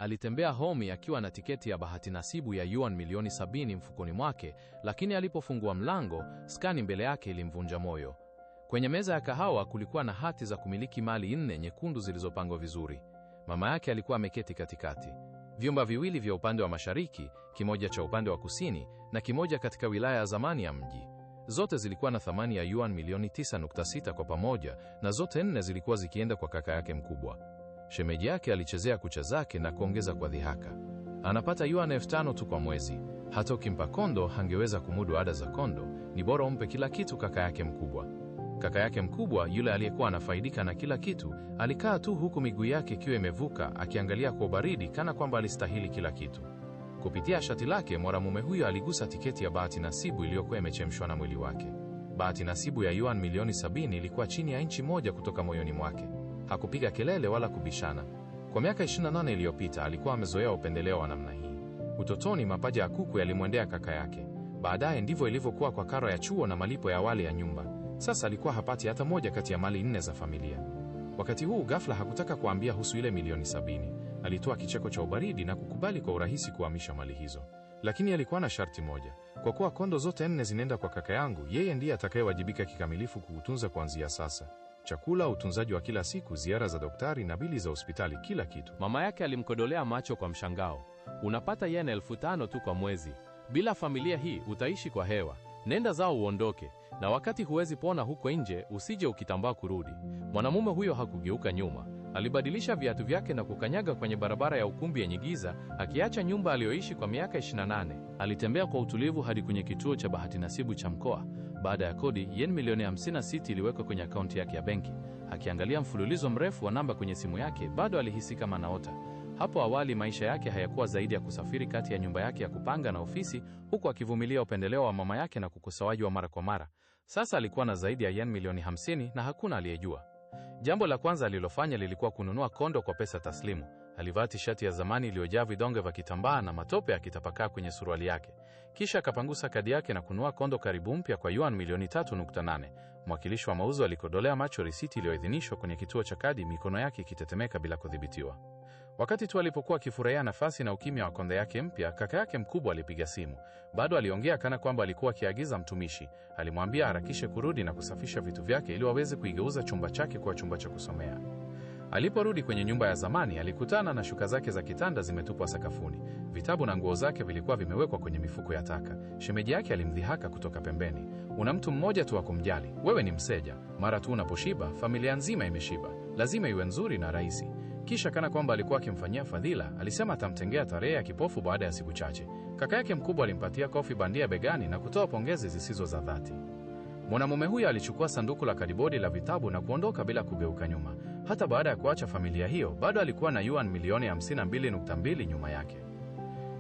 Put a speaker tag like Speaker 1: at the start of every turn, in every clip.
Speaker 1: Alitembea home akiwa na tiketi ya bahati nasibu ya yuan milioni 70 mfukoni mwake, lakini alipofungua mlango, skani mbele yake ilimvunja moyo. Kwenye meza ya kahawa kulikuwa na hati za kumiliki mali 4 nyekundu zilizopangwa vizuri. Mama yake alikuwa ameketi katikati. Vyumba viwili vya upande wa mashariki, kimoja cha upande wa kusini na kimoja katika wilaya ya zamani ya mji. Zote zilikuwa na thamani ya yuan milioni 9.6 kwa pamoja, na zote 4 zilikuwa zikienda kwa kaka yake mkubwa. Shemeji yake alichezea kucha zake na kuongeza kwa dhihaka, anapata yuan 5,000 tu kwa mwezi. Hata ukimpa kondo hangeweza kumudu ada za kondo, ni bora umpe kila kitu kaka yake mkubwa. Kaka yake mkubwa, yule aliyekuwa anafaidika na kila kitu, alikaa tu huku miguu yake ikiwa imevuka, akiangalia kwa baridi kana kwamba alistahili kila kitu. Kupitia shati lake, mwanamume huyo aligusa tiketi ya bahati nasibu iliyokuwa imechemshwa na mwili wake. Bahati nasibu ya yuan milioni 70 ilikuwa chini ya inchi moja kutoka moyoni mwake. Hakupiga kelele wala kubishana. Kwa miaka 28 iliyopita alikuwa amezoea upendeleo wa namna hii. Utotoni mapaja ya kuku yalimwendea kaka yake. Baadaye ndivyo ilivyokuwa kwa karo ya chuo na malipo ya awali ya nyumba. Sasa alikuwa hapati hata moja kati ya mali 4 za familia. Wakati huu ghafla hakutaka kuambia husu ile milioni 70. Alitoa kicheko cha ubaridi na kukubali kwa urahisi kuhamisha mali hizo. Lakini alikuwa na sharti moja. Kwa kuwa kondo zote 4 zinaenda kwa kaka yangu, yeye ndiye atakayewajibika kikamilifu kuutunza kuanzia sasa. Chakula, utunzaji wa kila siku, ziara za daktari na bili za hospitali, kila kitu.
Speaker 2: Mama yake alimkodolea macho kwa mshangao. Unapata yen 5,000 tu kwa mwezi. Bila familia hii utaishi kwa hewa. Nenda zao uondoke. Na wakati huwezi pona huko nje, usije ukitambaa kurudi. Mwanamume huyo hakugeuka nyuma. Alibadilisha viatu vyake na kukanyaga kwenye barabara ya ukumbi yenye giza, akiacha nyumba aliyoishi kwa miaka 28. Alitembea kwa utulivu hadi kwenye kituo cha bahati nasibu cha mkoa. Baada ya kodi, yen milioni 56 iliwekwa kwenye akaunti yake ya benki. Akiangalia mfululizo mrefu wa namba kwenye simu yake, bado alihisi kama naota. Hapo awali maisha yake hayakuwa zaidi ya kusafiri kati ya nyumba yake ya kupanga na ofisi, huku akivumilia upendeleo wa mama yake na kukosoaji wa mara kwa mara. Sasa alikuwa na zaidi ya yen milioni 50 na hakuna aliyejua. Jambo la kwanza alilofanya lilikuwa kununua kondo kwa pesa taslimu. Alivaa tishati ya zamani iliyojaa vidonge vya kitambaa na matope yakitapakaa kwenye suruali yake. Kisha akapangusa kadi yake na kununua kondo karibu mpya kwa yuan milioni 3.8. Mwakilishi wa mauzo alikodolea macho risiti iliyoidhinishwa kwenye kituo cha kadi, mikono yake ikitetemeka bila kudhibitiwa. Wakati tu alipokuwa akifurahia nafasi na ukimya wa konde yake mpya, kaka yake mkubwa alipiga simu. Bado aliongea kana kwamba alikuwa akiagiza mtumishi. Alimwambia harakishe kurudi na kusafisha vitu vyake ili waweze kuigeuza chumba chake kuwa chumba cha kusomea. Aliporudi kwenye nyumba ya zamani, alikutana na shuka zake za kitanda zimetupwa sakafuni. Vitabu na nguo zake vilikuwa vimewekwa kwenye mifuko ya taka. Shemeji yake alimdhihaka kutoka pembeni. Una mtu mmoja tu wa kumjali, wewe ni mseja. Mara tu unaposhiba, familia nzima imeshiba. Lazima iwe nzuri na rahisi. Kisha kana kwamba alikuwa akimfanyia fadhila, alisema atamtengea tarehe ya kipofu baada ya siku chache. Kaka yake mkubwa alimpatia kofi bandia begani na kutoa pongezi zisizo za dhati. Mwanamume huyo alichukua sanduku la kadibodi la vitabu na kuondoka bila kugeuka nyuma. Hata baada ya kuacha familia hiyo, bado alikuwa na yuan milioni 52.2 nyuma yake.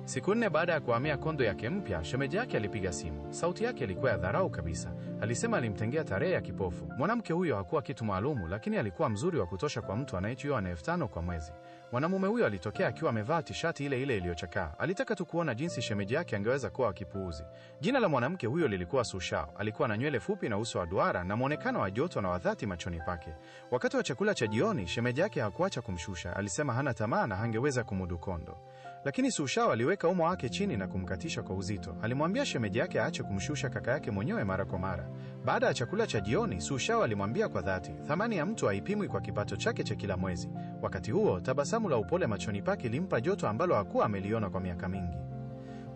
Speaker 2: Siku 4 baada ya kuhamia kondo yake mpya, shemeji yake alipiga simu. Sauti yake ilikuwa ya dharau kabisa. Alisema alimtengea tarehe ya kipofu. Mwanamke huyo hakuwa kitu maalumu, lakini alikuwa mzuri wa kutosha kwa mtu anayechukua yuan 5,000 kwa mwezi. Mwanamume huyo alitokea akiwa amevaa tishati ile ile iliyochakaa. Alitaka tu kuona jinsi shemeji yake angeweza kuwa akipuuzi. Jina la mwanamke huyo lilikuwa Su Shao. Alikuwa na nywele fupi na uso wa duara na muonekano wa joto na wa dhati machoni pake. Wakati wa chakula cha jioni, shemeji yake hakuacha kumshusha. Alisema hana tamaa na hangeweza kumudu kondo. Lakini Su Shao aliweka umo wake chini na kumkatisha kwa uzito. Alimwambia shemeji yake aache kumshusha kaka yake mwenyewe mara kwa mara. Baada ya chakula cha jioni, Su Shao alimwambia kwa dhati, thamani ya mtu haipimwi kwa kipato chake cha kila mwezi. Wakati huo, tabasamu la upole machoni pake limpa joto ambalo hakuwa ameliona kwa miaka mingi.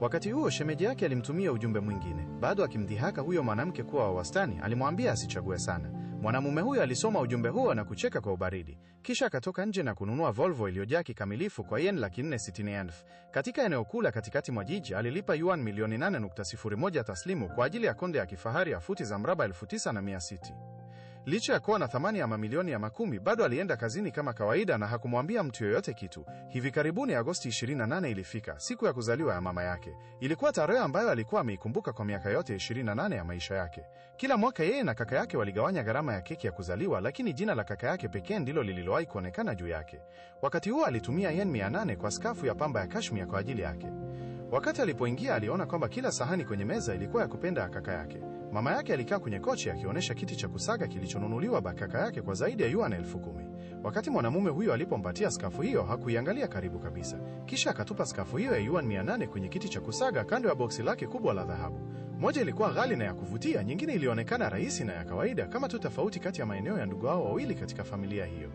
Speaker 2: Wakati huo, shemeji yake alimtumia ujumbe mwingine. Bado akimdhihaka huyo mwanamke kuwa wa wastani, alimwambia asichague sana. Mwanamume huyo alisoma ujumbe huo na kucheka kwa ubaridi. Kisha akatoka nje na kununua Volvo iliyojaa kikamilifu kwa yen 460,000. Katika eneo kula katikati mwa jiji, alilipa yuan milioni 8.01 taslimu kwa ajili ya konde ya kifahari ya futi za mraba 9,600. Licha ya kuwa na thamani ya mamilioni ya makumi, bado alienda kazini kama kawaida na hakumwambia mtu yoyote kitu. Hivi karibuni Agosti 28 ilifika, siku ya kuzaliwa ya mama yake. Ilikuwa tarehe ambayo alikuwa ameikumbuka kwa miaka yote 28 ya maisha yake. Kila mwaka yeye na kaka yake waligawanya gharama ya keki ya kuzaliwa, lakini jina la kaka yake pekee ndilo lililowahi kuonekana juu yake. Wakati huo alitumia yen 800 kwa skafu ya pamba ya kashmia kwa ajili yake. Wakati alipoingia aliona kwamba kila sahani kwenye meza ilikuwa ya kupenda ya kaka yake.
Speaker 3: Mama yake alikaa kwenye kochi akionyesha kiti cha kusaga kilichonunuliwa kaka yake kwa zaidi ya yuan 10,000. Wakati mwanamume huyo alipompatia skafu hiyo, hakuiangalia karibu kabisa. Kisha akatupa skafu hiyo ya yuan 800 kwenye kiti cha kusaga kando ya boksi lake kubwa la dhahabu. Moja ilikuwa ghali na ya kuvutia, nyingine ilionekana rahisi na ya kawaida, kama tu tofauti kati ya maeneo ya ndugu hao wawili katika familia hiyo.